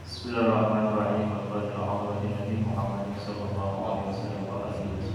Bismillahirrahmanirrahim. Al-Fatihah. Nabi Muhammad sallallahu alaihi wasallam wa alihi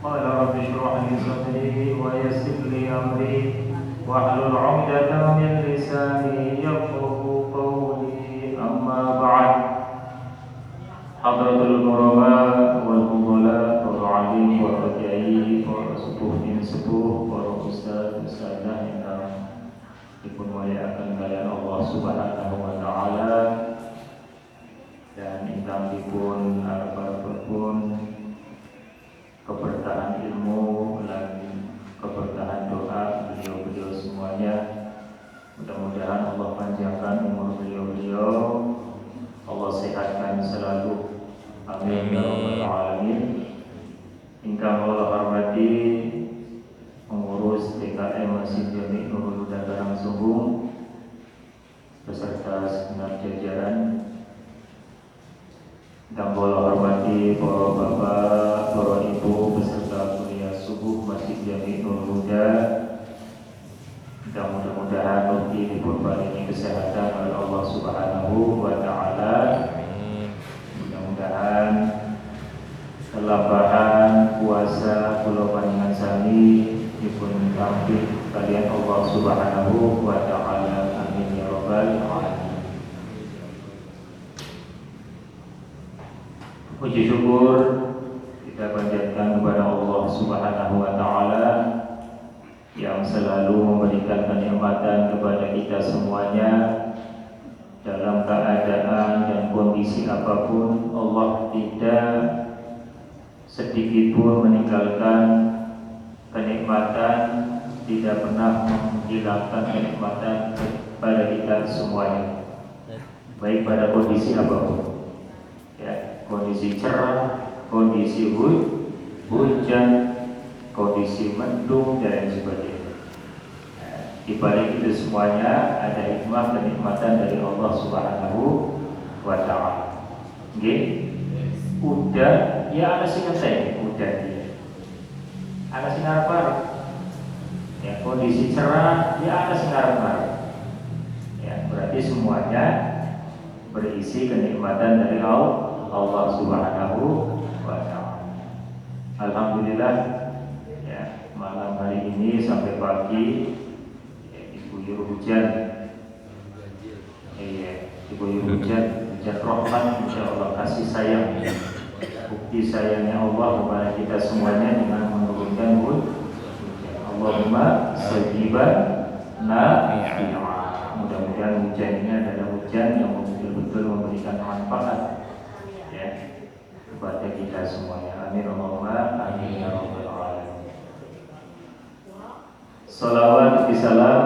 قال رب اشرح لي صدري ويسر أمري واحلل عقدة من لساني يفقهوا قولي أما بعد حضرة الكرماء والفضلاء والعليم والرجعي والsepuh bin sepuh para ustaz ustazah yang dimuliakan oleh Allah Subhanahu wa taala dan ingkang dipun harapipun keberkahan ilmu dan keberkahan doa beliau-beliau semuanya. Mudah-mudahan Allah panjangkan umur beliau-beliau, Allah sehatkan selalu. Amin ya rabbal alamin. Ingkang Allah hormati pengurus DKM Masjid Jami Nurul Huda Karangsumbung beserta segenap jajaran, ingkang Allah hormati para bapak, para ibu beserta kuliah subuh Masjid Jami Nurul Huda. Dan mudah-mudahan mugi dipun paringi kesehatan oleh Allah Subhanahu wa taala. Mudah-mudahan kelabahan puasa kula panjenengan sami dipun tampi kalian Allah Subhanahu wa taala. Amin ya rabbal alamin. Puji syukur kita panjatkan kepada Allah Subhanahu wa taala yang selalu memberikan kenikmatan kepada kita semuanya dalam keadaan dan kondisi apapun. Allah tidak sedikit pun meninggalkan kenikmatan, tidak pernah menghilangkan kenikmatan kepada kita semuanya, baik pada kondisi apapun, ya, kondisi cerah, kondisi hujan, kondisi mendung dan lain sebagainya. Di balik itu semuanya ada hikmah kenikmatan dari Allah Subhanahu wa taala. Nggih. Udah ya ana sing ngenteni udah dia. Ana sing arep-arep. Ya kondisi cerah ya ana sing arep-arep. Ya berarti semuanya berisi kenikmatan dari Allah Subhanahu wa taala. Alhamdulillah ya malam hari ini sampai pagi diguyur hujan. Iya, diguyur hujan rahmat, insyaallah kasih sayang. Bukti sayangnya Allah kepada kita semuanya dengan menurunkan hujan. Allahumma sajiban nafi'a. Mudah-mudahan hujan ini adalah hujan yang betul-betul memberikan manfaat ya kepada kita semuanya. Amin Allahumma amin ya rabbal alamin. Salawat bisalam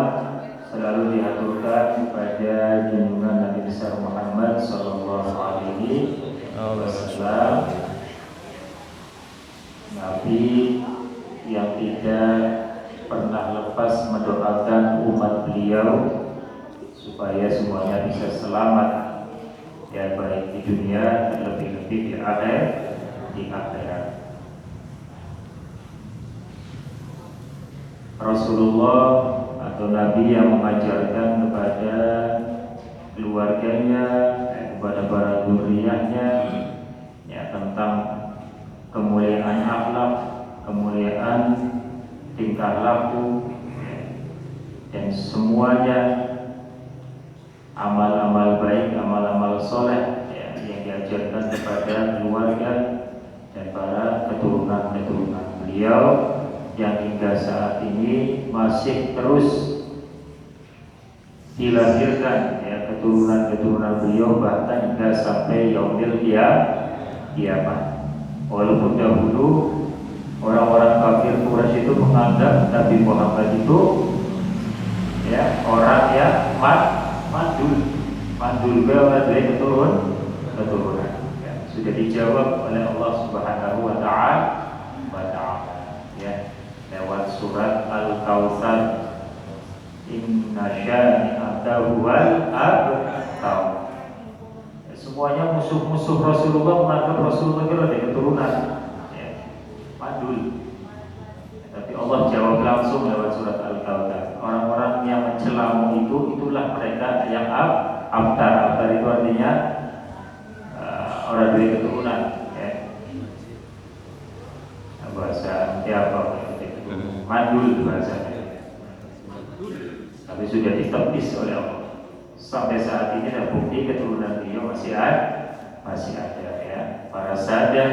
selalu diaturkan kepada junjungan Nabi besar Muhammad sallallahu alaihi wasallam, Nabi yang tidak pernah lepas mendoakan umat beliau supaya semuanya bisa selamat ya, baik di dunia dan lebih-lebih di akhirat. Rasulullah atau Nabi yang mengajarkan kepada keluarganya, kepada para zuriyahnya ya, tentang kemuliaan akhlak, kemuliaan tingkah laku ya, dan semuanya amal-amal baik, amal-amal soleh ya, yang diajarkan kepada keluarga dan para keturunan-keturunan beliau yang hingga saat ini masih terus dilahirkan ya, keturunan-keturunan beliau bahkan hingga sampai yaumil kiamat. Walaupun dahulu orang-orang kafir Quraisy itu menganggap Nabi Muhammad itu ya orang yang mandul dari keturunan ya, sudah dijawab oleh Allah Subhanahu wa taala ya lewat surat Al-Kautsar, inna syani'aka huwal abtar. Semuanya musuh-musuh Rasulullah menganggap Rasulullah itu ada keturunan ya, mandul. Tapi Allah jawab langsung lewat surat Al-Kautsar. Orang-orang yang mencelamu itulah mereka yang abtar. Abtar itu artinya orang dari keturunan ya. Bahasa Jawa mandul bahasanya. tapi sudah ditepis oleh Allah. Sampai saat ini ada bukti keturunan beliau masih ada ya. Para sahabat,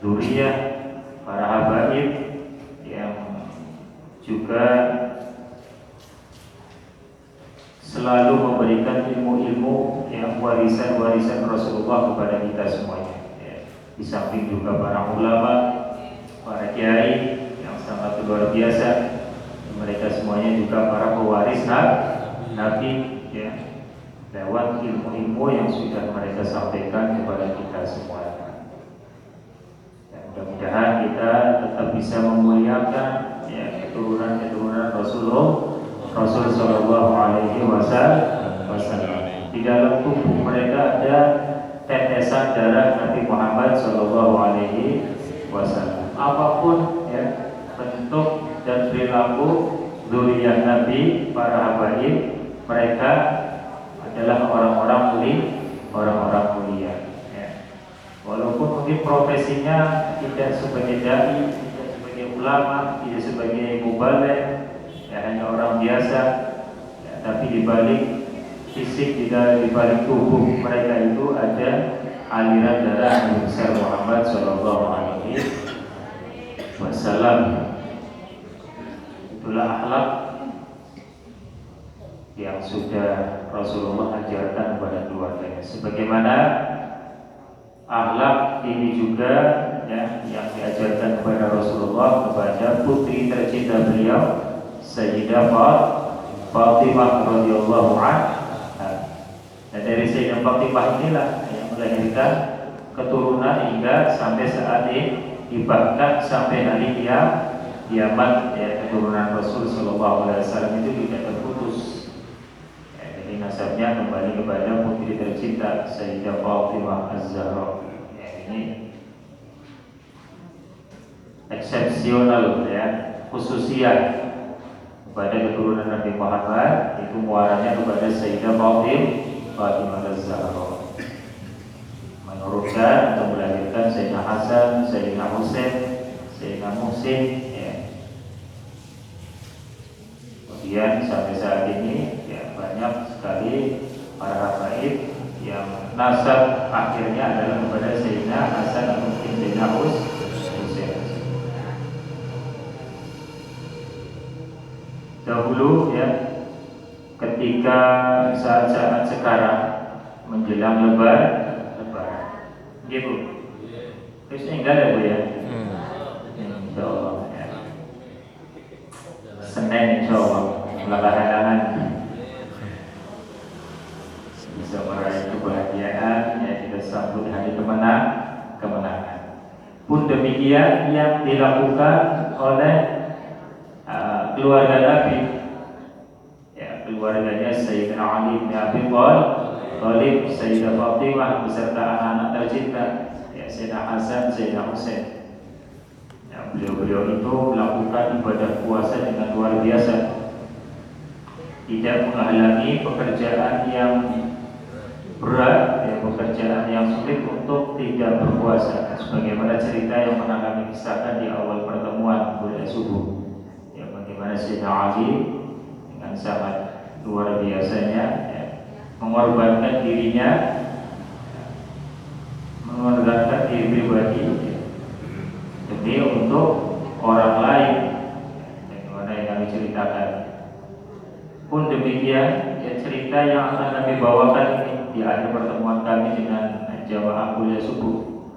dzurriyyah, para habaib yang juga selalu memberikan ilmu-ilmu yang warisan Rasulullah kepada kita semuanya ya. Di samping juga para ulama, para kiai yang sangat luar biasa, mereka semuanya juga para pewaris Nabi ya, lewat ilmu-ilmu yang sudah mereka sampaikan kepada kita semuanya. Mudah-mudahan kita tetap bisa memuliakan ya keturunan Rasul Sallallahu Alaihi Wasallam. Di dalam tubuh mereka ada tetesan darah Nabi Muhammad Sallallahu Alaihi Wasallam. Apapun ya bentuk dan perilaku dzurriyyah Nabi, para habaib, mereka adalah orang-orang mulia. Ya. Walaupun mungkin profesinya tidak sebagai dai, tidak sebagai ulama, tidak sebagai mubaligh, ya hanya orang biasa, ya, tapi di balik fisik, di balik tubuh mereka itu ada aliran darah Nabi besar Muhammad Sallallahu Alaihi Wasallam. Itulah akhlak yang sudah Rasulullah ajarkan kepada keluarganya. Sebagaimana akhlak ini juga ya, yang diajarkan kepada Rasulullah kepada putri tercinta beliau, Sayyidah Fatimah radhiyallahu anha. Dan dari Sayyidah Fatimah inilah yang melahirkan keturunan hingga sampai saat ini, bahkan sampai hari kiamat ya, keturunan Rasul Sallallahu Alaihi Wasallam itu tidak terputus. Ya, jadi nasabnya kembali kepada putri tercinta Sayyidah Fatimah Az-Zahra. Ya, ini eksepsional ya, khususiyat kepada keturunan Nabi Muhammad, itu muaranya kepada Sayyidah Fatimah Az-Zahra. Menurunkan atau melahirkan Sayyidina Hasan, Sayyidina Husain, Sayyidina Muhsin ya. Kemudian sampai saat ini ya, banyak sekali para habaib yang nasab akhirnya adalah kepada Sayyidina Hasan dan mungkin Sayyidina Husain. Dahulu ya, ketika saat-saat sekarang menjelang lebaran gitu, terus enggak ada Bu ya? Insya Allah ya. Senin Insya Allah belakangan bisa meraih kebahagiaan ya, kita sambut hari kemenangan. Pun demikian yang dilakukan oleh keluarga Nabi ya, keluarganya Sayyidina Ali bin Abi Thalib, Sayyidah Fatimah beserta anak-anak tercinta ya, Sayyidina Hasan, Sayyidina Husain ya, beliau-beliau itu melakukan ibadah puasa dengan luar biasa, tidak menghalangi pekerjaan yang berat ya, pekerjaan yang sulit untuk tidak berpuasa, sebagaimana cerita yang pernah kami kisahkan di awal pertemuan pada subuh ya, bagaimana Sayyidina Ali dengan sangat luar biasanya ya, mengorbankan dirinya, mengorbankan diri pribadi demi untuk orang lain, bagaimana yang kami ceritakan. Pun demikian ya, cerita yang akan kami bawakan ini di akhir pertemuan kami dengan jamaah kuliah subuh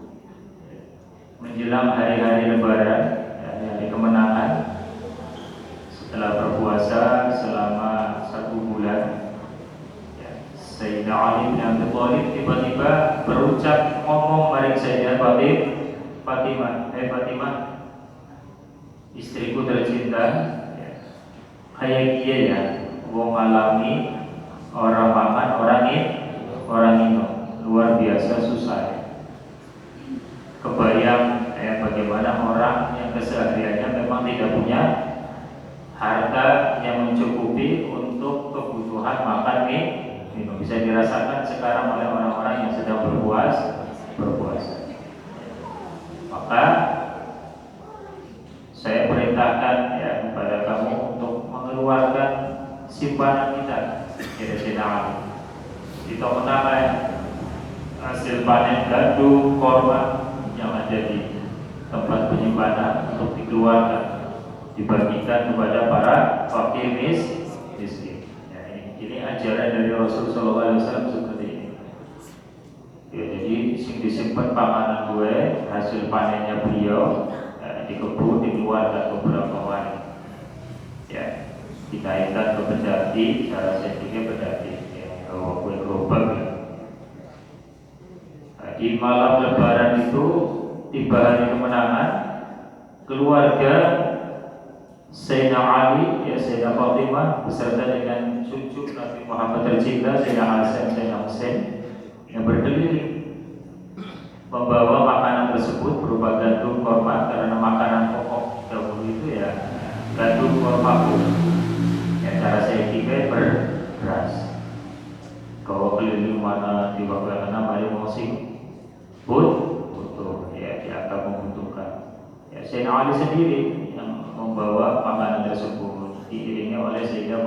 menjelang hari-hari lebaran ya, hari kemenangan setelah berpuasa selama 1 bulan. Sayyidina Ali bin Abi Thalib tiba-tiba berucap ngomong pada Sayyidah Fatimah, Fatimah, istriku tercinta, ya, kayak dia ya, wong alami orang mangan orang minum, luar biasa susah ya. Kebayang ya, bagaimana orang yang kesehariannya memang tidak punya harta yang mencukupi untuk kebutuhan makan minum, bisa dirasakan sekarang oleh orang-orang yang sedang berpuasa. Maka saya perintahkan ya kepada kamu untuk mengeluarkan simpanan kita, ya Sayyidina Ali. Kita menamai hasil panen gandum, korma yang ada di tempat penyimpanan untuk dikeluarkan, dibagikan kepada para fakir miskin. Ya, ini ajaran dari Rasulullah SAW seperti ini. Ya, jadi disimpan panganan gue, hasil panennya beliau di kebun dikeluarkan beberapa hari. Ya, dikaitkan ke pedati, cara sentiknya pedati, ya, kalau kue gerobak. Ya. Nah, di malam Lebaran itu tiba hari kemenangan, keluarga Sayyidina Ali, ya Sayyidina Fatimah beserta dengan cucu Nabi Muhammad tercinta Sayyidina Hasan, Sayyidina Husain yang berkeliling membawa makanan tersebut berupa gandum, korma, karena makanan pokok dahulu itu ya gandum, korma pun. Ya, cara saya tiga beras. Kalau keliling mana di bawah mana mari mau sing butuh, ya dianggap membutuhkan. Ya Sayyidina Ali sendiri yang membawa makanan tersebut diiringi oleh Sayyidah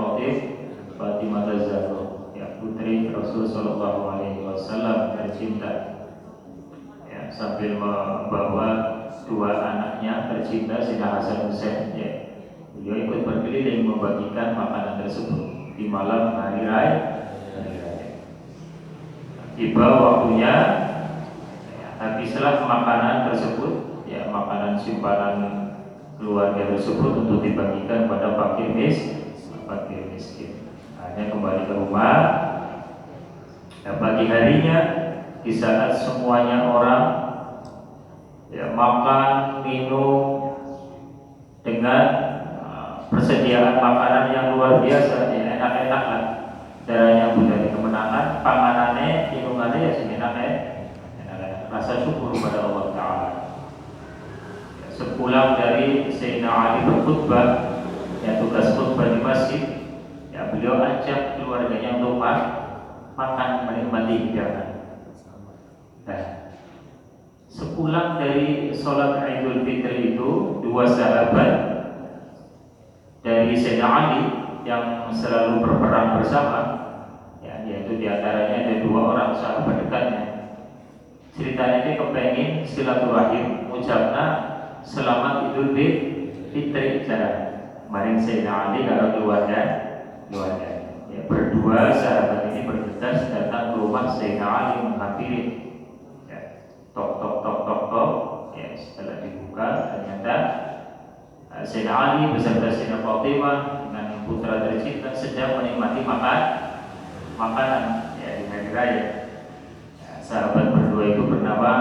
Fatimah Az-Zahra, ya putri Rasul Sallallahu Alaihi Wasallam tercinta. Ya, sambil membawa dua anaknya tercinta Sayyidina Hasan Husain, ya beliau ikut berkeliling membagikan makanan tersebut di malam hari raya. Tiba waktunya, ya, habislah makanan tersebut, ya makanan simpanan keluarga tersebut untuk dibagikan pada fakir miskin. Hanya kembali ke rumah. Ya, pagi harinya, di saat semuanya orang ya makan, minum dengan persediaan makanan yang luar biasa, ya enak-enak lah. Darahnya dari kemenangan, panganannya, minumannya ya enak-enak. Rasa syukur kepada Allah Ta'ala. Ya, sepulang dari Sayyidina Ali berkhutbah, ya tugas khutbah di masjid, ya beliau ajak keluarganya untuk makan, menikmati hidangan. Nah, sepulang dari sholat Idul Fitri itu, dua sahabat dari Sayyidina Ali yang selalu berperang bersama, ya, yaitu diantaranya ada dua orang sahabat dekatnya. Ceritanya dia kepengen silaturahim, ucapna selamat Idul Fitri cara maring Sayyidina Ali kalau keluarga. Ya, berdua sahabat ini bergegas datang ke rumah Sayyidina Ali menghampiri. Ya, tok. Ya, setelah dibuka ternyata Sayyidina Ali beserta Sayyidina Fatimah dengan putra tercinta sedang menikmati makanan ya, di hari raya. Ya, sahabat berdua itu bernama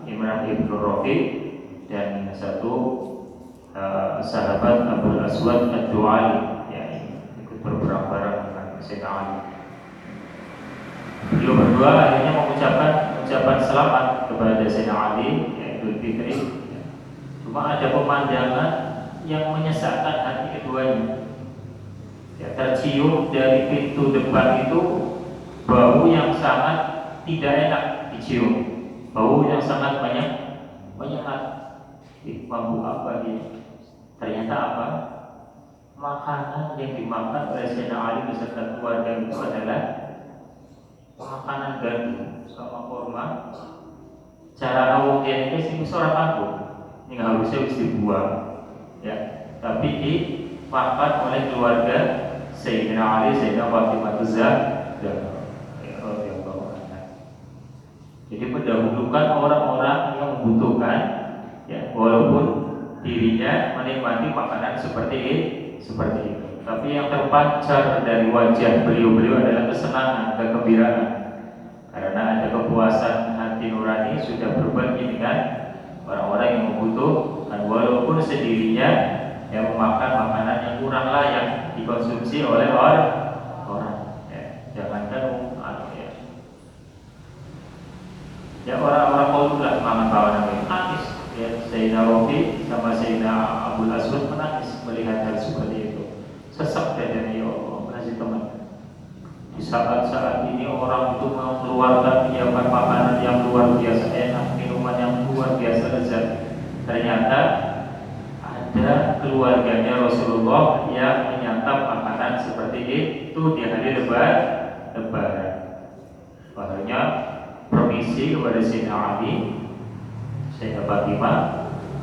Imran ibn Rafiq dan satu sahabat Abul Aswad Ad-Du'ali, ya, ikut berperang bareng dengan Sayyidina Ali. Beliau berdua akhirnya mengucapkan ucapan selamat kepada Sayyidina Ali, ya, Idul Fitri. Cuma ada pemandangan yang menyesakkan hati keduanya. Ya, tercium dari pintu depan itu bau yang sangat tidak enak dicium, bau yang sangat menyengat. Bau apa dia? Ternyata apa? Makanan yang dimakan oleh Sayyidina Ali beserta keluarga itu adalah makanan gandum sama korma. Cara awalnya ini sih seorang aku, ini harusnya harus dibuang, ya. Tapi dimakan oleh keluarga Sayyidina Ali, Sayyidina Fatimah Az-Zahra. Jadi mendahulukan orang-orang yang membutuhkan, ya, walaupun dirinya menikmati makanan seperti itu. Tapi yang terpancar dari wajah beliau adalah kesenangan, kegembiraan, karena ada kepuasan hati nurani sudah berbagi dengan orang-orang yang membutuhkan, walaupun sendirinya yang memakan makanan yang kurang layak dikonsumsi oleh orang. Ya, jangankan ya orang-orang kaulah makan kawan menangis. Ya, Sayyidina Rafi sama Sayyidina Abul Aswad menangis melihat hal seperti itu. Sesak dadanya, ya Allah, kasih teman. Di saat-saat ini orang itu mengeluarkan penyiapan makanan yang luar biasa enak, minuman yang luar biasa lezat. Ternyata ada keluarganya Rasulullah yang menyantap makanan seperti itu di hari Lebaran. Makanya permisi kepada Sayyidina Ali, Sayyidah Fatimah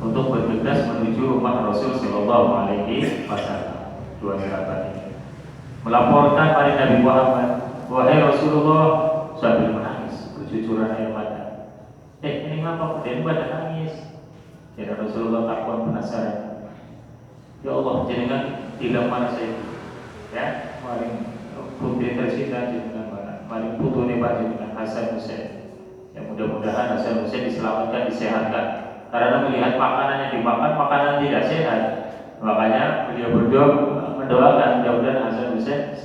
untuk bergegas menuju rumah Rasul Sallallahu Alaihi Wasallam. Dua sahabat ini melaporkan pada Nabi Muhammad, wahai Rasulullah, sambil menangis, bercucuran air mata. Ini ngapa kemudian pada nangis? Ya Rasulullah takwan penasaran. Ya Allah, jenengan tidak mana saya? Ya, maring putri tercinta jenengan mana? Maring putune panjenengan Hasan Husain. Ya mudah-mudahan Hasan Husain diselamatkan, disehatkan. Karena melihat makanan yang dimakan makanan tidak sehat, makanya beliau berdoa mendoakan mudah-mudahan Hasan Husain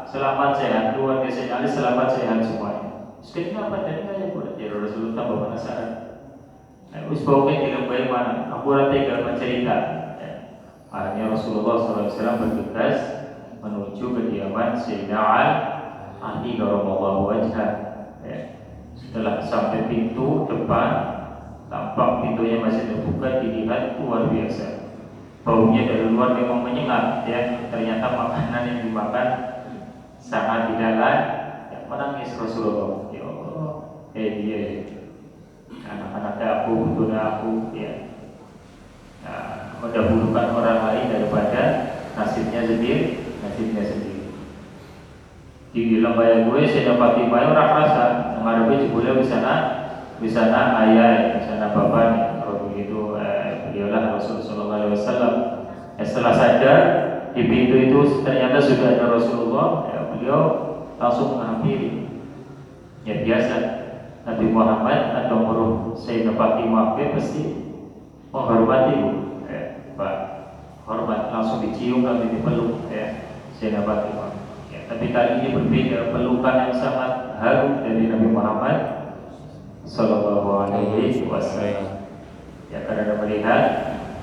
selamat sehat, keluarga Sayyidina Ali selamat sehat semuanya. Sekitar apa jadi kayak buat ya Rasulullah tambah penasaran. Us baunya tidak baik mana, aku tega bercerita. Akhirnya Rasulullah SAW bergegas menuju kediaman Sayyidina Ali Karramallahu wajhah. Setelah sampai pintu depan, tampak pintunya masih terbuka, dilihat luar biasa. Baunya dari luar memang menyengat, ya. Ternyata makanan yang dimakan sangat didalam. Menangis Rasulullah. Ya Allah, dia anak-anak aku, putuna aku, ya. Nah, mendahulukan orang lain daripada nasibnya sendiri. Dibilang kayak gue, saya dapat timai orang rasa menghadapi jebulnya di sana ayah, di sana bapaknya. Kalau begitu, beliaulah Rasulullah Sallallahu Alaihi Wasallam. Setelah sadar di pintu itu ternyata sudah ada Rasulullah, ya, beliau langsung menghampiri. Ya biasa, Nabi Muhammad atau Muruh Sayyidina Fatimah pasti menghormati, Pak. Hormat, langsung dicium, langsung dipeluk, ya, Sayyidina Fatimah. Ya, tapi kali ini berbeda, pelukan yang sangat harum dari Nabi Muhammad Sallallahu Alaihi Wasallam. Ya, karena melihat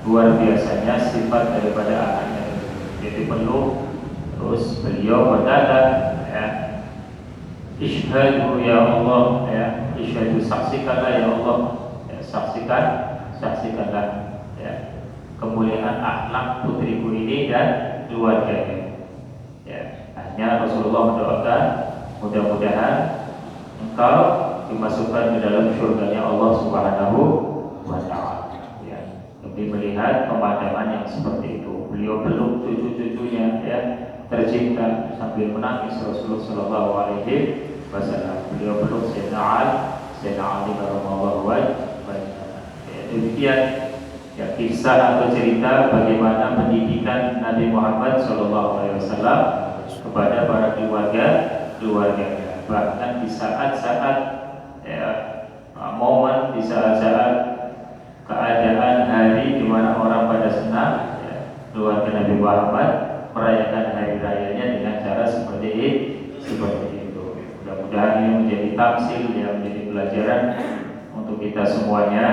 luar biasanya sifat daripada anaknya. Dia dipeluk, terus beliau berkata, ya, Ishhadu ya Allah, ya, Ishhadu, saksikanlah ya Allah, ya, saksikanlah, ya, kemuliaan akhlak putriku ini dan keluarganya. Ya, hanya Rasulullah mendoakan mudah-mudahan engkau dimasukkan ke dalam surganya Allah Subhanahu wa Ta'ala. Ya, lebih melihat pemandangan yang seperti itu. Beliau peluk cucu-cucunya, ya, tercinta sambil menangis Rasulullah Sallallahu Alaihi Wasallam. Beliau peluk Sayyidina Ali Karramallahu wajhah. Demikian, ya, kisah atau cerita bagaimana pendidikan Nabi Muhammad Sallallahu Alaihi Wasallam kepada para keluarganya. Bahkan di saat-saat, ya, momen, di saat-saat keadaan hari di mana orang pada senang, ya, keluarga Nabi Muhammad merayakan hari rayanya dengan cara seperti itu. Mudah-mudahan ini menjadi tamsil, yang menjadi pelajaran untuk kita semuanya,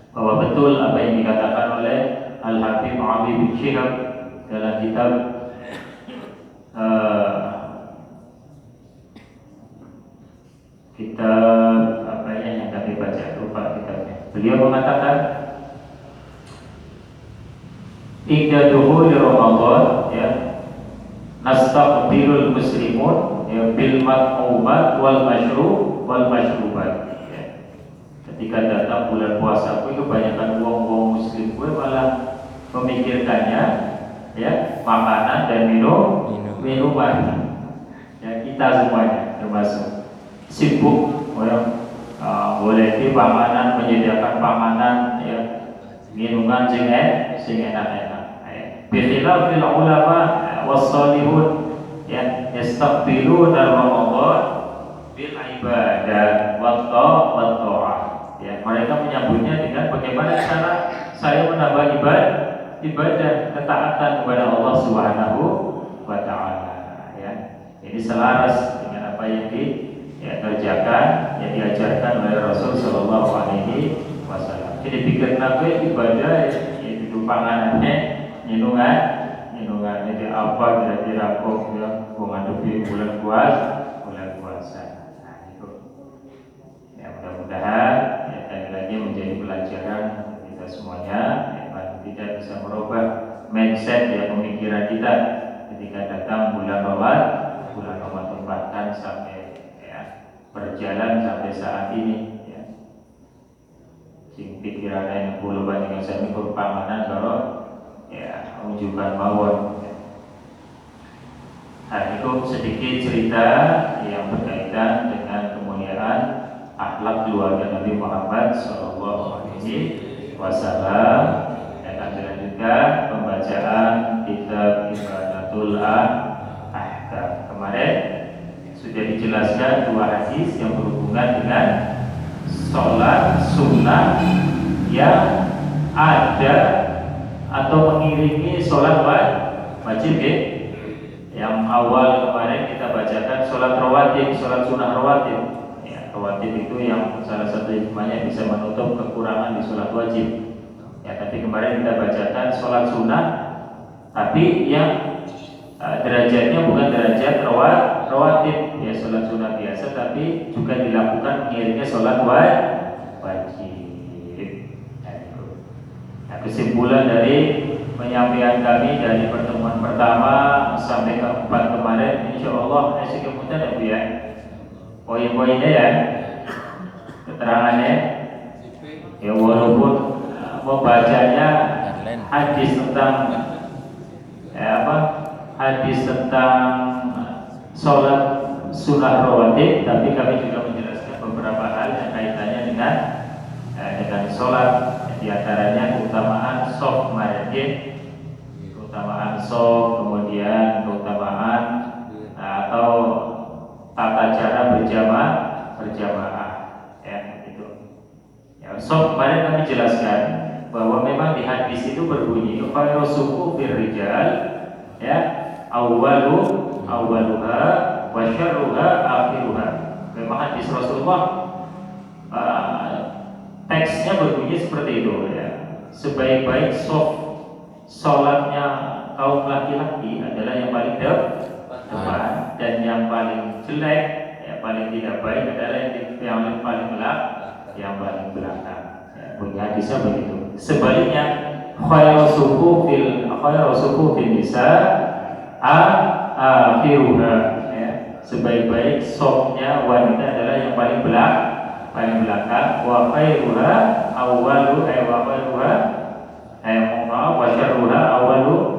bahwa betul apa yang dikatakan oleh Al-Habib Ali bin Syihab dalam kitab apa yang kami baca, lupa kitabnya. Beliau mengatakan, Inda duhuli Ramadan, ya, nastaqbilul muslimun, ya, bil mat'umat wal mashrubat. Ya. Ketika datang bulan puasa, itu kebanyakan wong muslim gue malah memikirkannya, ya, makanan dan minuman. Ya, kita semuanya termasuk sibuk, boleh di panganan, menyediakan panganan, ya, minuman sing enak-enak. Bikhilafil ulama wassalihun, ya, yastaqbilun Ramadan bil ibadah wa ta'ah. Ya, mereka menyambutnya dengan bagaimana cara saya menambah ibadah ketaatan kepada Allah Subhanahu wa Ta'ala. Ya, ini selaras dengan apa yang dikerjakan, yang diajarkan oleh Rasul Sallallahu Alaihi Wasallam. Jadi pikir nabi ibadah, ya, itu panganannya, minuman, jadi apa kira-kira kok, ya, menghadapi bulan puasa. Nah, itu, ya, mudah-mudahan, ya, lagi menjadi pelajaran kita semuanya, ya, tidak tidak bisa merubah mindset ya, pemikiran kita ketika datang bulan Ramadan bahkan sampai ya, berjalan sampai saat ini ya. Sing pikiran yang pulau banyak sami perpanganan kalau ya menunjukkan mawon. Nah, itu sedikit cerita yang berkaitan dengan kemuliaan akhlak keluarga Nabi Muhammad Sallallahu Alaihi Wasallam. Dan akan dilanjutkan pembacaan kitab Ibadatul Ahkam. Kemarin sudah dijelaskan dua hadis yang berhubungan dengan sholat sunnah yang ada atau mengiringi sholat wajib ya. Yang awal kemarin kita bacakan sholat rawatib, sholat sunnah rawatib ya, rawatib itu yang salah satu hikmahnya bisa menutup kekurangan di sholat wajib ya. Tapi kemarin kita bacakan sholat sunnah tapi yang derajatnya bukan derajat rawatib ya, sholat sunnah biasa tapi juga dilakukan mengiringi sholat wajib. Nah, kesimpulan dari penyampaian kami dari pertemuan pertama sampai keempat kemarin, insya Allah masih kemudian ya Bu ya, poin-poinnya ya, keterangannya ya, walaupun membacanya hadis tentang hadis tentang sholat sunnah rawatib, tapi kami juga menjelaskan beberapa hal yang kaitannya dengan sholat, di antaranya keutamaan soft marjin, keutamaan soft, kemudian keutamaan atau tata cara berjamaah ya itu. Ya, soft kemarin kami jelaskan bahwa memang di hadis itu berbunyi khairu sufu fir rijal ya, awwaluha wa syarruha akhiruha. Memang hadis Rasulullah teksnya berbunyi seperti itu ya. Sebaik-baik sholatnya kaum laki-laki adalah yang paling depan, dan yang paling jelek ya, paling tidak baik adalah yang paling belakang ya, punya hadisnya begitu. Sebaliknya khairu sufu fil nisa akhiruha ya. Sebaik-baik sholatnya wanita adalah yang paling belakang, wa khairuha awwalu wa syarruha awwalu.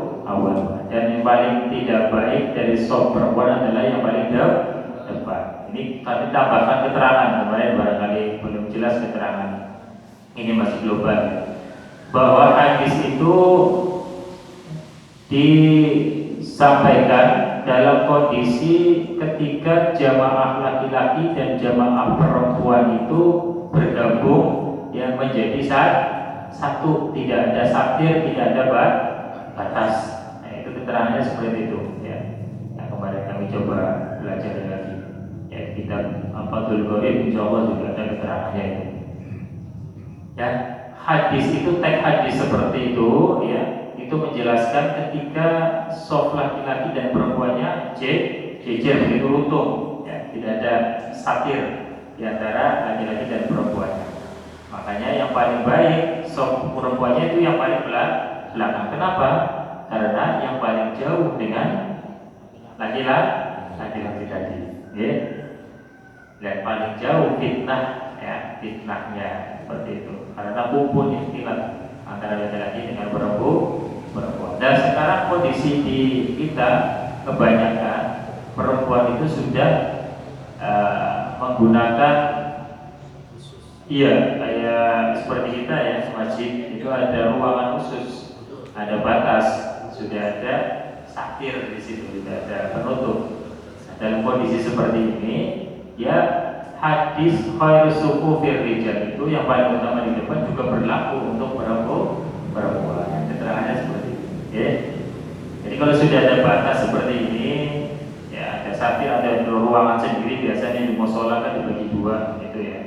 Dan yang paling tidak baik dari sholat perempuan adalah yang paling depan. Ini kami tambahkan keterangan kemarin, barangkali belum jelas keterangan ini, masih global, bahwa hadis itu disampaikan dalam kondisi ketika jamaah laki-laki dan jamaah perempuan itu bergabung yang menjadi satu, tidak ada saktir, tidak ada batas. Nah, itu keterangannya seperti itu ya. Nah, kemarin kami coba belajar lagi ya, kitab Fathul Qorib, insyaallah juga ada keterangannya itu. Ya, hadis itu, teks hadis seperti itu ya, itu menjelaskan ketika soft laki-laki dan perempuannya jejer begitu runtuh ya, tidak ada satir di antara laki-laki dan perempuannya. Makanya yang paling baik soft perempuannya itu yang paling belakang. Kenapa? Karena yang paling jauh dengan laki-laki tadi ya. Dan paling jauh fitnah ya, fitnahnya seperti itu. Karena kumpul istilah antara laki-laki dengan perempuan. Dan sekarang kondisi di kita kebanyakan perempuan itu sudah menggunakan kayak seperti kita ya, masjid itu ada ruangan khusus, ada batas, sudah ada saktir di situ, sudah ada penutup. Dalam kondisi seperti ini ya, hadis khairu sufu fir rijal itu yang paling utama di depan juga berlaku untuk perempuan. Keterangannya seperti itu ya. Jadi kalau sudah ada batas seperti ini ya, ada saktir, ada ruangan sendiri, biasanya di musola kan dibagi dua gitu ya.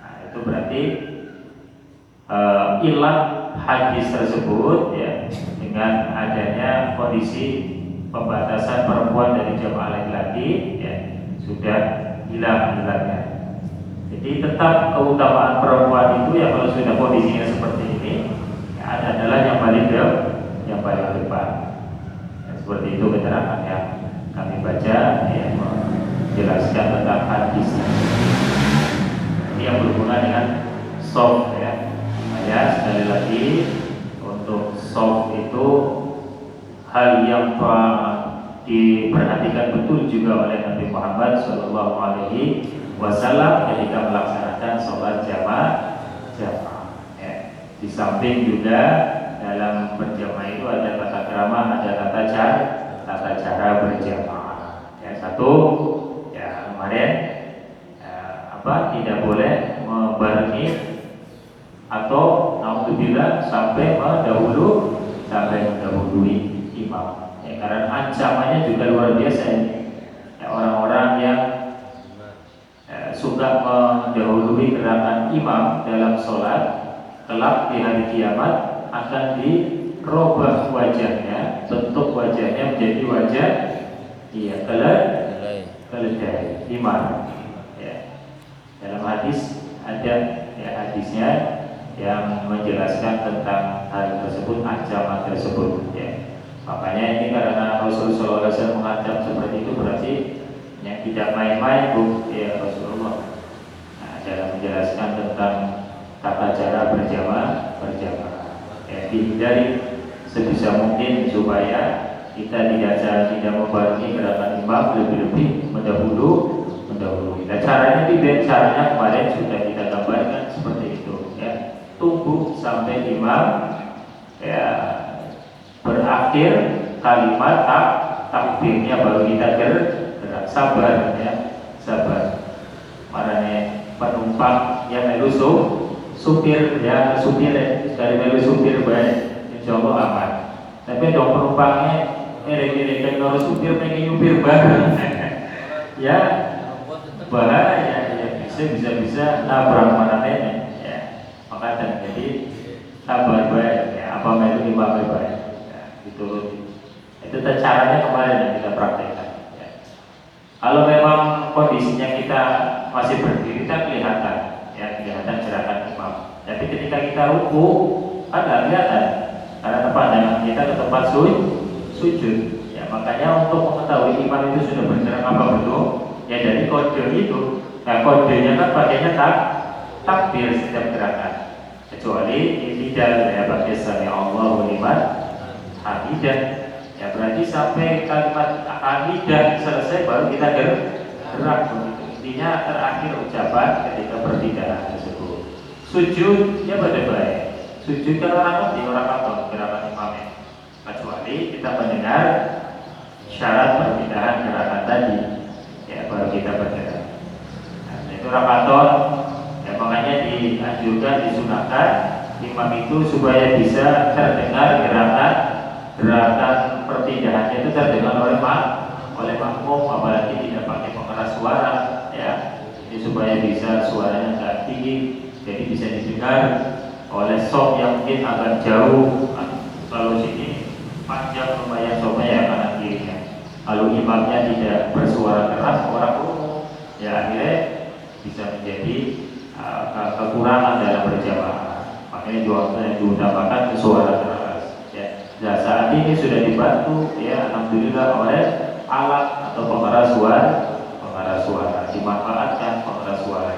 Nah, itu berarti ilah hadis tersebut ya, dengan adanya kondisi pembatasan perempuan dari jamaah laki-laki ya, sudah hilangnya. Jadi tetap keutamaan perempuan itu ya, kalau sudah kondisinya seperti ini ya, adalah yang paling depan. Seperti itu keterangan yang kami baca yang menjelaskan tentang hadis. Ini yang berhubungan dengan soft ya. Sekali lagi untuk soft itu hal yang diperhatikan betul juga oleh Nabi Muhammad SAW ketika melaksanakan sholat jamaah. Ya. Di samping juga dalam berjamaah itu ada tata krama, ada tata cara berjamaah. Ya, satu, ya kemarin tidak boleh membarengi atau naudzubillah sampai mendahului imam. Ya, karena ancamannya juga luar biasa ini. Ya, orang-orang yang suka mendahului gerakan imam dalam sholat, kelak di hari kiamat akan dirubah wajahnya, bentuk wajahnya menjadi wajah keledai himar. Ya. Dalam hadis ada hadisnya yang menjelaskan tentang hal tersebut, ancaman tersebut. Ya. Makanya ini karena Rasulullah SAW mengancam seperti itu berarti yang tidak main-main ya Rasulullah. Nah, dalam menjelaskan tentang tata cara berjamaah. Ya, dihindari sebisa mungkin supaya kita tidak membarengi gerakan imam, lebih-lebih mendahului. Nah, caranya kemarin sudah kita gambarkan seperti itu. Ya, tunggu sampai imam ya berakhir kalimat takbirnya baru kita gerak. Sabar ya, sabar. Makanya penumpang yang melu supir dari melu supir baik, insya Allah aman. Tapi dong penumpangnya kan kalau supir pengen nyupir bareng ya bahaya ya, bisa nabrak mana ya. Maka jadi sabar baik ya, apa melu imam baik ya, dituruti. Itu caranya kemarin yang kita praktekkan. Kalau memang kondisinya kita masih berdiri, kita kelihatan gerakan imam. Tapi ketika kita ruku, kan nggak kelihatan karena pandangan kita ke tempat sujud. Ya, makanya untuk mengetahui imam itu sudah bergerak apa belum, ya dari kode itu. Nah, kodenya kan pakainya takbir setiap gerakan. Kecuali tidak ya pakai sami Allahu liman hamidah. Ya berarti sampai kalimat hamidah selesai baru kita gerak begitu. Intinya terakhir ucapan ketika perpindahan tersebut. Sujud ya baik. Sujud kan orang atau gerakan imamnya. Kecuali kita mendengar syarat perpindahan gerakan tadi, ya baru kita bergerak. Nah, itu rakaton. Ya makanya dianjurkan, disunahkan imam itu supaya bisa terdengar gerakan perpindahannya itu terdengar oleh makmum, apalagi tidak pakai pengeras suara ya. Ini supaya bisa suaranya nggak tinggi, jadi bisa didengar oleh soft yang mungkin agak jauh. Kalau sini panjang lumayan softnya ya kanan kirinya. Kalau imamnya tidak bersuara keras, orang umum ya akhirnya bisa menjadi kekurangan dalam berjamaah. Makanya juga yang diutamakan suara keras. Nah, saat ini sudah dibantu ya alhamdulillah oleh alat atau pengeras suara dimanfaatkan pengeras suara.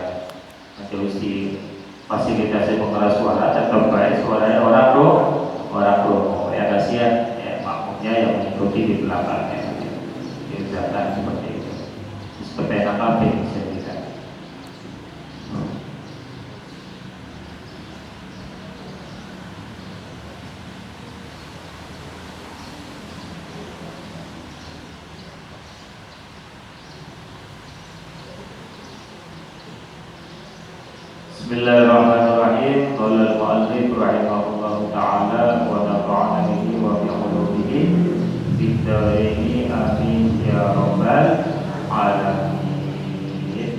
Terus di fasilitasi pengeras suara tetap baik suaranya orang roh ya kasihan ya makmumnya yang mengikuti di belakangnya. Diusahakan seperti itu. Seperti apa bisa bisa. Bismillahirrahmanirrahim. Qala al-mu'allif rahimahullahu ta'ala wa nafa'ana bihi wa bi ulumihi fid dharain amin ya rabbal alamin.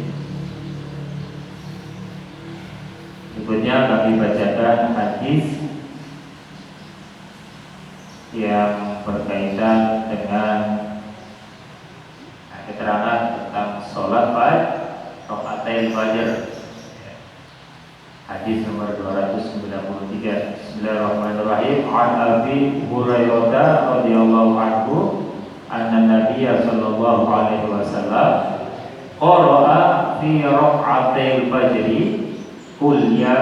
Berikutnya kami bacakan hadis yang berkaitan dengan keterangan tentang sholat rakaatain fajr. Hadis nomor 293. Bismillahirrahmanirrahim. An Abi Hurairah radhiyallahu anhu anna Nabiyya sallallahu alaihi wasallam qara'a fi rak'atil fajri qul ya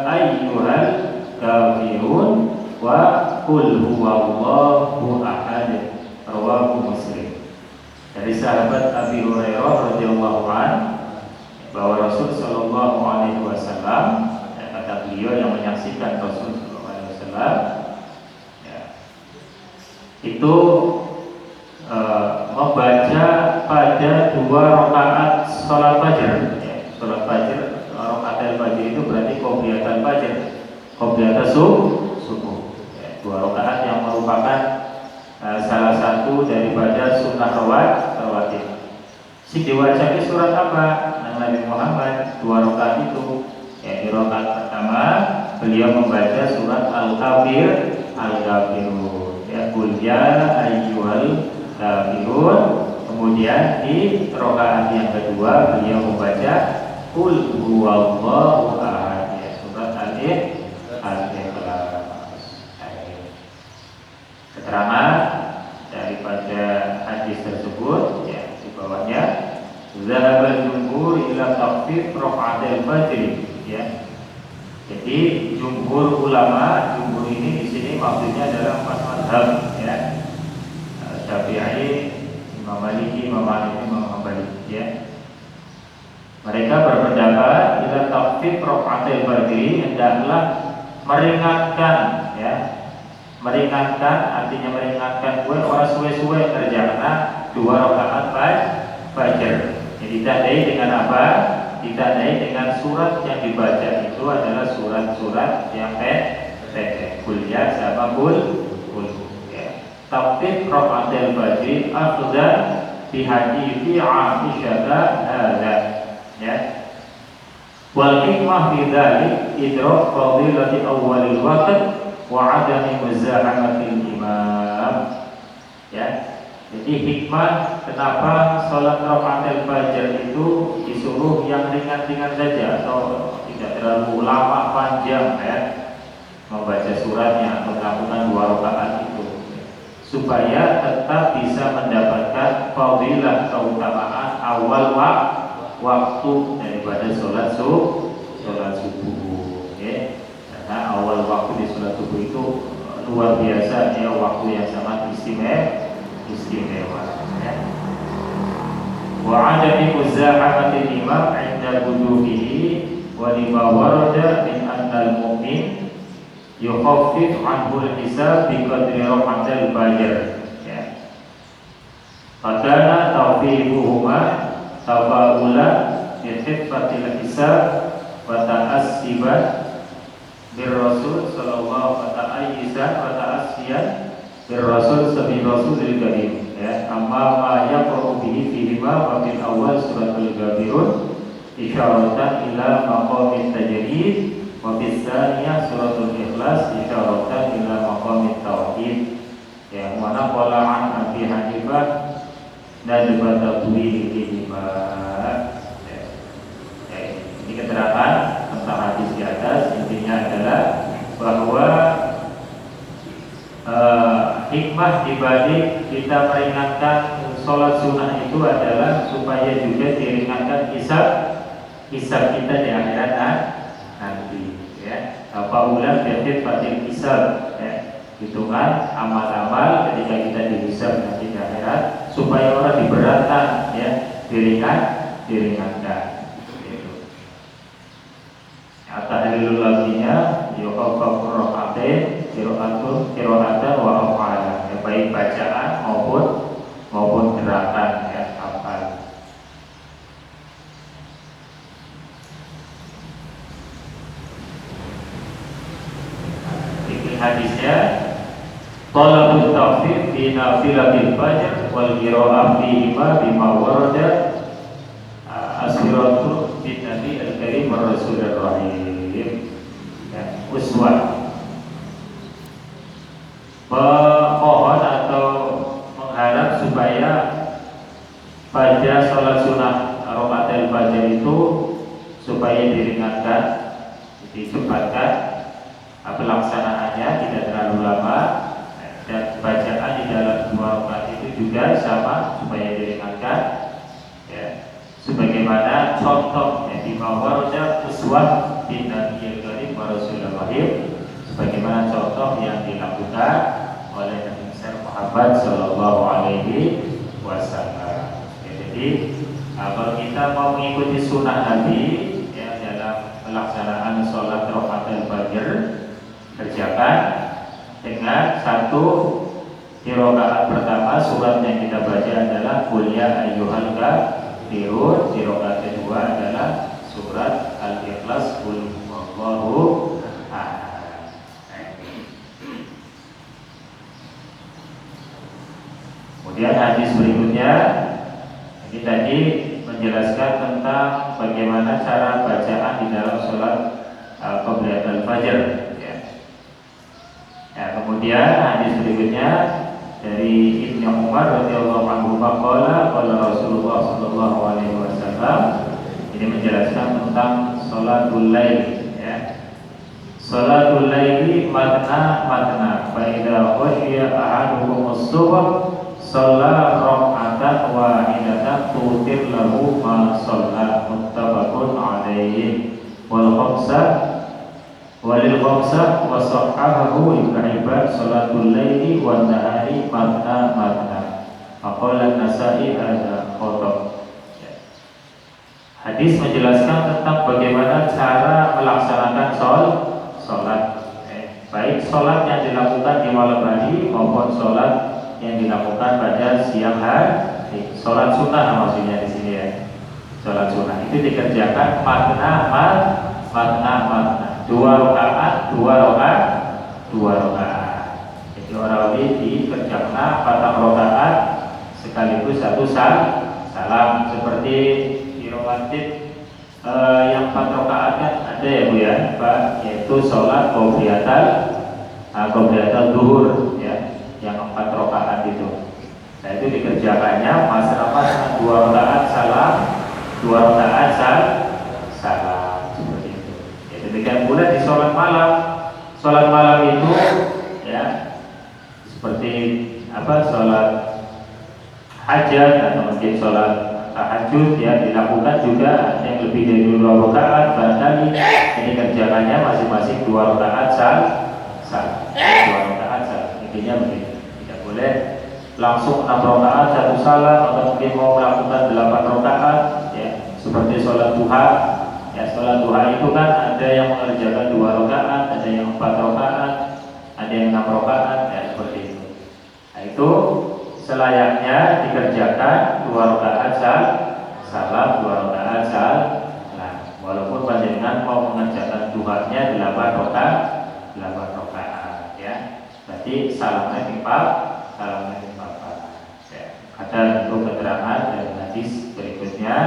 ayyuhal kafirun wa qul huwallahu ahad. Rawahu Muslim. Dari sahabat Abi Hurairah radhiyallahu anhu bahwa Rasul sallallahu alaihi wasallam, kata beliau yang menyaksikan Rasul sallallahu alaihi wasallam, ya, itu membaca pada 2 rakaat salat fajar. Ya, salat fajar, rakaat fajar itu berarti qobliyatan fajar, qobliyatan subuh. Ya, 2 rakaat yang merupakan salah satu daripada sunnah rawatib. Si diwajibkan surat apa? Nabi Muhammad 2 rakaat itu. Ya, di rakaat pertama beliau membaca surat Al-Kafirun. Ya, qul ya ayyuhal kafirun. Kemudian di rakaat yang kedua beliau membaca qul huwallahu ahad. Ya, surat Al-Ikhlas. Keterangan daripada hadis tersebut, ya, di bawahnya zahabal jumhur ila takhfif raka'atil fajr, ya. Jadi jumhur ulama, jumhur ini di sini maksudnya adalah 4 mazhab, ya. Syafi'i, Imam Maliki, Imam Hambali, ya. Mereka berpendapat ila takhfif raka'atil fajr hendaklah meringankan, ya. Meringankan artinya meringankan orang suwe-suwe kerjanya 2 rakaat fajar. Jadi ditandai dengan apa? Ditandai dengan surat yang dibaca itu adalah surat-surat yang pendek. Kuliah sama kul. Ya. Takhfif raka'atil fajr afdal fi hadithi Aisyah hadza. Ya. Wal hikmah fi dzalik idrak fadilati awwalil waqt wa adami muzahamatil imam. Ya. Jadi hikmah kenapa sholat raka'atil fajar itu disuruh yang ringan-ringan saja atau tidak terlalu lama panjang, ya, membaca suratnya atau melakukan 2 rakaat itu, supaya tetap bisa mendapatkan fadilah keutamaan awal waktu daripada sholat subuh, ya. Karena awal waktu di sholat subuh itu luar biasa, ya, waktu yang sangat istimewa, ya. Wa adami muzahamatil imam 'inda wudu'ihi wa lima warada min anna al-mu'min yukhaffif 'anhu al-hisab bi qadri raka'atil fajr, ya. Fakana tawfiquhuma tafa'ula bi khiffatil hisab wa ta'assiban bir rasul sallallahu alaihi wa ta'assiyan Rasul sabi Rasulil Karim, ya. Amma ma yaqra'u bihi fihi ma wa fil awal suratul Kafirun isyaratan ila maqamit tajrid wa fis tsaniyah suratul Ikhlas isyaratan ila maqamit tauhid, ya. Wa naqala an Abi Hanifah nadbat tawili ma, ya. Ini keterangan tentang hadis di atas. Intinya adalah bahwa hikmah dibalik kita meringankan sholat sunnah itu adalah supaya juga diringankan hisab kita di akhirat nanti, ya. Apa ulang berarti fatil hisab, ya, hitungan amal-amal ketika kita dihisab nanti di akhirat, supaya orang diberatkan, ya, diringankan. At-tahlilul lafzinya yuqaffafur raka'atain qira'atan wa af'alan, ya, baik bacaan maupun gerakan, ya, hafal. Ini hadisnya talabut takhfif fi nafilatil fajr wal qira'ah fi bima warada asiratu bin Nabi al-Karim ar-Rasulur Rahim, ya, uswah. Mohon atau mengharap supaya pada sholat sunnah raka'atil fajar itu supaya diringankan, dicepatkan pelaksanaannya tidak terlalu lama, dan bacaan di dalam 2 rakaat itu juga sama supaya diringankan, ya. Sebagaimana contoh yang dibawakan uswah bin Nabi Karim Rasulullah, sebagaimana contoh yang dilakukan oleh Nabi besar Muhammad Sallallahu Alaihi Wasallam. Ya, jadi kalau kita mau mengikuti sunnah Nabi, ya, dalam pelaksanaan sholat rakaat al-fajr, kerjakan dengan satu di rakaat pertama surat yang kita baca adalah Qul ya ayyuhal kafirun, di rakaat kedua adalah surat Al-Ikhlas Qul huwallahu ahad. Kemudian hadis berikutnya ini tadi menjelaskan tentang bagaimana cara bacaan di dalam sholat qobliyat al-fajr, ya. Ya, kemudian hadis berikutnya dari Ibnu Umar radhiyallahu anhu qala Rasulullah sallallahu alaihi wasallam, ini menjelaskan tentang sholatul lail, ya. Sholatul laili matna fa idza khashiya ahadukum as-subh shalla rak'atan wahidatan tutir lahu ma shalla, muttafaqun alaihi. Walil khamsah wa sahhahu Ibnu Hibban sholatul laili wan nahari matna. Maqala An-Nasa'i hadza khotob. Hadis menjelaskan tentang bagaimana cara melaksanakan sholat, baik sholat yang dilakukan di malam hari maupun sholat yang dilakukan pada siang hari. Sholat sunnah maksudnya di sini, ya. Sholat sunnah itu dikerjakan matna. 2 rakaat. Jadi orang ini dikerjakan 4 rakaat sekaligus 1 salam, seperti di rawatib yang 4 rakaat kan ada, ya Bu, ya, Pak, yaitu sholat qobliyatul zuhur, ya, yang 4 rakaat itu. Nah, itu dikerjakannya mas-mas 2 rakaat salam, 2 rakaat salam, seperti itu. Ya, demikian pula di sholat malam. Sholat malam itu, ya, seperti sholat hajat atau mungkin sholat tahajud, ya, dilakukan juga ada yang lebih dari 2 rakaat barangkali. Ini kerjakannya masing-masing 2 rakaat salam, 2 rakaat salam. Intinya begitu. Tidak boleh langsung 6 rakaat 1 salam, atau mungkin mau melakukan 8 rakaat, ya, seperti sholat duha. Ya, sholat duha itu kan ada yang mengerjakan 2 rakaat, ada yang 4 rakaat, ada yang 6 rakaat, ya, seperti itu. Nah, itu selayaknya dikerjakan 2 rakaat salam, 2 rakaat salam. Nah, walaupun panjenengan mau mengerjakan duhanya 8 rakaat, ya. Berarti salamnya timpal. Ya. Ada untuk keterangan dari hadis berikutnya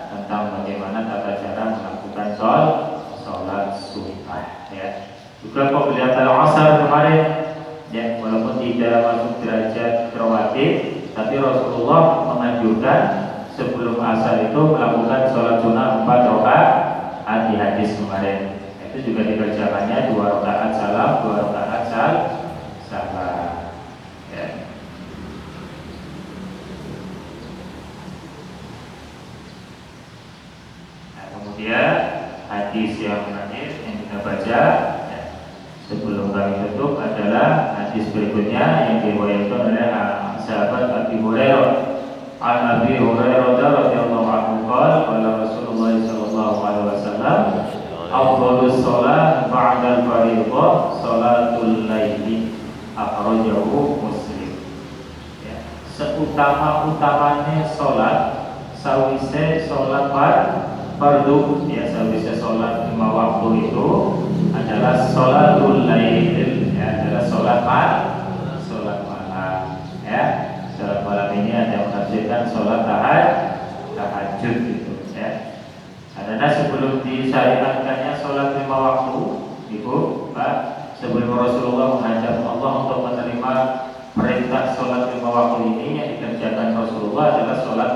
tentang bagaimana tata cara melakukan sholat sunnah, ya. Juga qobliyat al-asar kemarin, ya, walaupun tidak masuk derajat rawatib, tapi Rasulullah menganjurkan sebelum asar itu melakukan sholat sunnah 4 rakaat di hadis kemarin. Itu juga dikerjakannya 2 rakaat salam, 2 rakaat salam, ya. Nah, kemudian hadis yang terakhir yang kita baca, ya, sebelum kami tutup adalah hadis berikutnya yang diriwayatkan oleh sahabat Abi Hurairah. An Abi Hurairah radhiyallahu anhu qala Rasulullah sallallahu alaihi wasallam, afdhalus shalah ba'da al-fardhah shalatul laili, akhrajahu Muslim. Ya, seutama-utamanya sholat sawise sholat fardu, ya, sawise sholat 5 waktu itu adalah sholatul lail, ya, adalah sholat malam, ya. Sholat malam ini ada yang menafsirkan sholat tahajud gitu, ya. Karena sebelum disyariatkannya sholat 5 waktu, Ibu, Pak, sebelum Rasulullah mengajak Allah untuk menerima perintah sholat 5 waktu ini, yang dikerjakan Rasulullah adalah sholat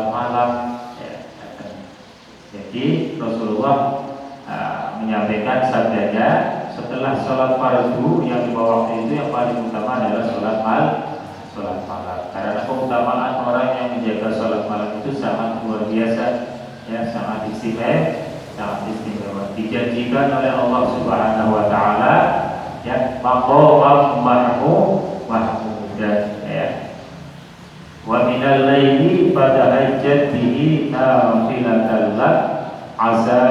malam, ya. Jadi Rasulullah menyampaikan sabdanya, sholat fardu yang 5 waktu itu yang paling utama adalah sholat malam. Karena keutamaan orang yang menjaga sholat malam itu sangat luar biasa, ya, sangat istimewa. Dijanjikan oleh Allah Subhanahu Wa Taala, ya, maqamam mahmudan, ya. Wa minal laili fatahajjat bihi nafilatan lak asa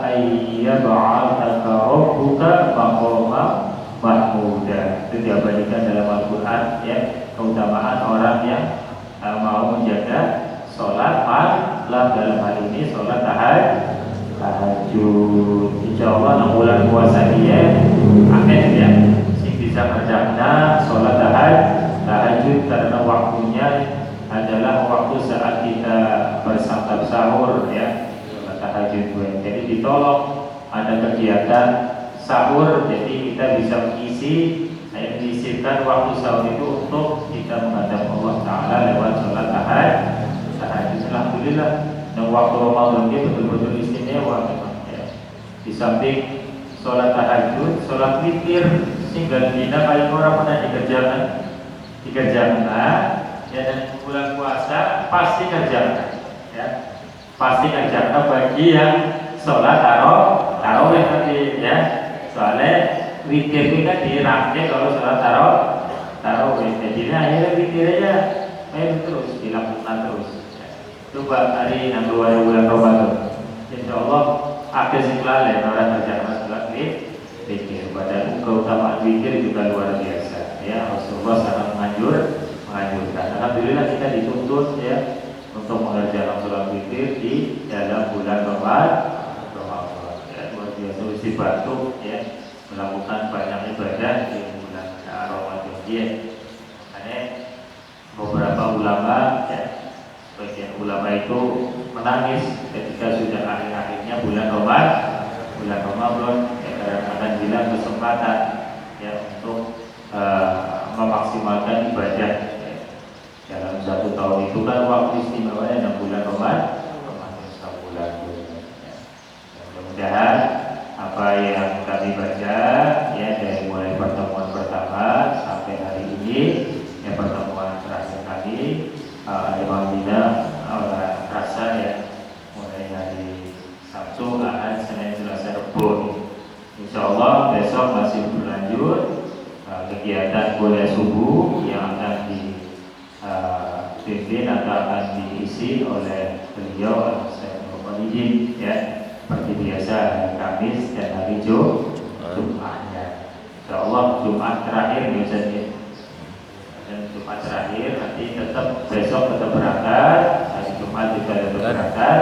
ayyab'athaka rabbuka maqamam mahmuda. Itu diabadikan dalam Al-Quran, ya, keutamaan orang yang mau menjaga sholat malam, dalam hal ini sholat tahajud. Insya Allah 6 bulan puasa dia akan, ya, sing bisa kerjana sholat tahajud karena waktunya adalah waktu saat kita bersantap sahur, ya, sholat tahajud. Jadi ditolong ada kegiatan sahur, jadi kita bisa menyisihkan waktu sahur itu untuk kita menghadap Allah Ta'ala lewat sholat tahajud. Alhamdulillah, dan waktu Ramadan ini betul-betul istimewa memang, ya. Di samping sholat tahajud, sholat witir sehingga dina paling orang pernah dikerjakan, ya, dan bulan puasa pasti kerjakan, ya, pasti kerjakan bagi yang sholat tarawih nanti, ya. Soalnya witir itu kan dirangkai kalau sholat tarawih. Jadi akhirnya witirnya main terus, dilakukan terus, ya. Coba hari 6 bulan Ramadan, insya Allah ada lalai orang kerjaan sholat witir. Padahal keutamaan witir juga luar biasa, ya. Rasulullah sangat menganjurkan. Alhamdulillah kita dituntut, ya, untuk mengerjakan sholat witir di dalam bulan Ramadan. Mesti bantu, ya, melakukan banyak ibadah di bulan Ramadan, ya. Karena beberapa ulama, ya, sebagian ulama itu menangis ketika sudah akhir-akhirnya bulan Ramadan, ya, karena akan bilang kesempatan, ya, untuk memaksimalkan ibadah, ya. Dalam 1 tahun itu kan waktu istimewanya 6 bulan Ramadan, 1 bulan, ya. Mudah-mudahan apa yang kami baca, ya, dari mulai pertemuan pertama sampai hari ini, ya, pertemuan terakhir kami, alhamdulillah rasa, ya, mulai hari Sabtu, Ahad, Senin, Selasa, Rabu. Insya Allah besok masih berlanjut kegiatan kuliah subuh yang akan dipimpin atau akan diisi oleh beliau, saya mohon izin, ya, seperti biasa hari Kamis dan hari Jumat, ya. Insya Allah Jumat terakhir biasanya, dan Jumat terakhir nanti tetap besok tetap berangkat, hari Jumat juga tetap berangkat,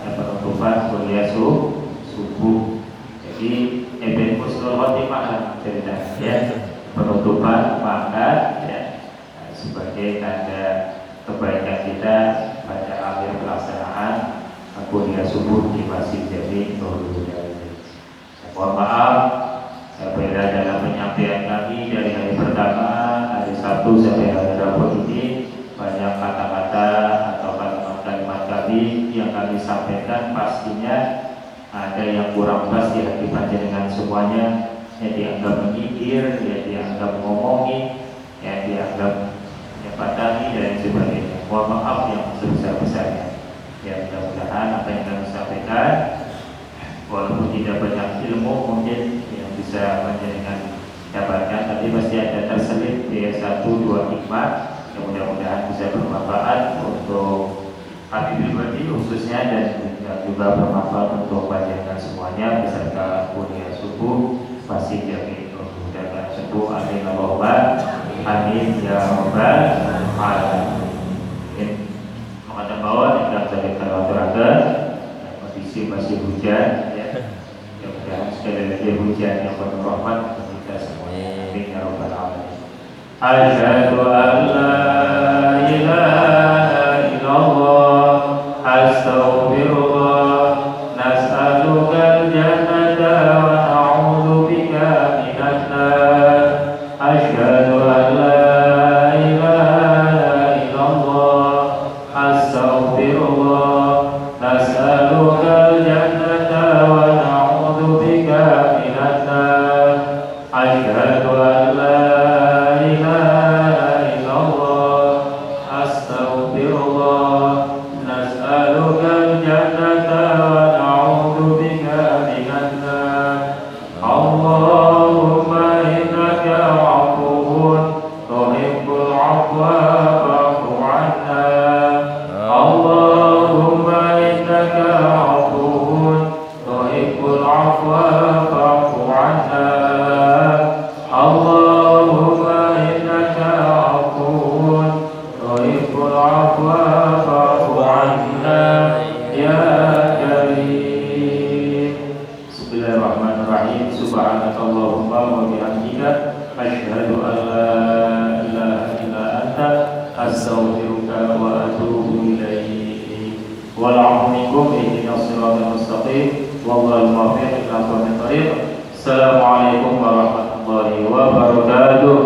dan penutupan kuliah subuh. Jadi Ibn Husnul Khotimah ceritanya, ya, penutupan pangkat, ya, sebagai tanda kebaikan kita pada akhir pelaksanaan kuliah subuh di Masjid Jami Nurul Huda. Mohon maaf apabila dalam penyampaian kami dari hari pertama, hari Sabtu sampai hari Rabu ini, banyak kata-kata atau kalimat-kalimat kami yang kami sampaikan pastinya ada yang kurang pas di hati panjenengan semuanya, yang dianggap menyindir, yang dianggap ngomongi, yang dianggap nyepatani dan sebagainya. Mohon maaf yang sebesar-besarnya. Ya, mudah-mudahan apa yang kami sampaikan, walaupun tidak banyak ilmu mungkin yang bisa panjenengan dapatkan, tapi pasti ada terselip di 1-2 hikmah yang mudah-mudahan bisa bermanfaat untuk kami pribadi khususnya, dan juga bermanfaat untuk panjenengan semuanya beserta kuliah subuh Masjid Jami Nurul Huda. Subuh amin Allahumma amin ya rabbal alamin. Menghadap bawah yang saya aturakan, kondisi masih hujan, ya. Mudah-mudahan sekali lagi hujan yang penuh rahmat untuk kita semuanya. Amin ya rabbal alamin. Asyhadu an la ilaha illallah, astaghfirullah, nas'alukal jannata wa na'udzu bika minan nar. Asyhadu an la ilaha illallah, astaghfirullah, nas'alukal jannata wa na'udzu bika minan nar. asyhadu an la ilaha illa anta astaghfiruka wa atubu ilaik. Wal 'afwu minkum ihdinas siratal mustaqim wallahul muwaffiq ila aqwamit thoriq. Assalamualaikum warahmatullahi wabarakatuh.